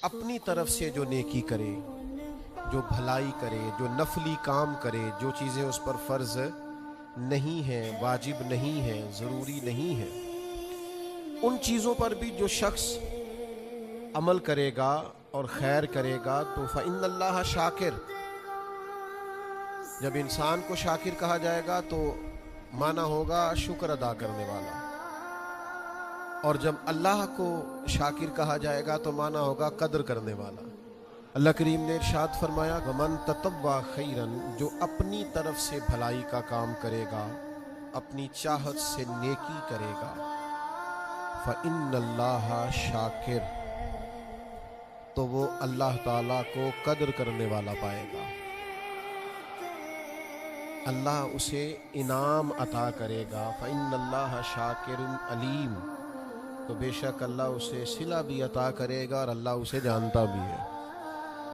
اپنی طرف سے جو نیکی کرے، جو بھلائی کرے، جو نفلی کام کرے، جو چیزیں اس پر فرض نہیں ہیں، واجب نہیں ہیں، ضروری نہیں ہیں، ان چیزوں پر بھی جو شخص عمل کرے گا اور خیر کرے گا تو فإن اللہ شاکر، جب انسان کو شاکر کہا جائے گا تو معنی ہوگا شکر ادا کرنے والا، اور جب اللہ کو شاکر کہا جائے گا تو معنی ہوگا قدر کرنے والا۔ اللہ کریم نے ارشاد فرمایا وَمَن تَطَوَّعَ خَيْرًا، جو اپنی طرف سے بھلائی کا کام کرے گا، اپنی چاہت سے نیکی کرے گا، فَإِنَّ اللَّهَ شَاكِرٌ، تو وہ اللہ تعالیٰ کو قدر کرنے والا پائے گا، اللہ اسے انعام عطا کرے گا۔ فَإِنَّ اللَّهَ شَاكِرٌ عَلِيمٌ، تو بے شک اللہ اسے صلہ بھی عطا کرے گا اور اللہ اسے جانتا بھی ہے۔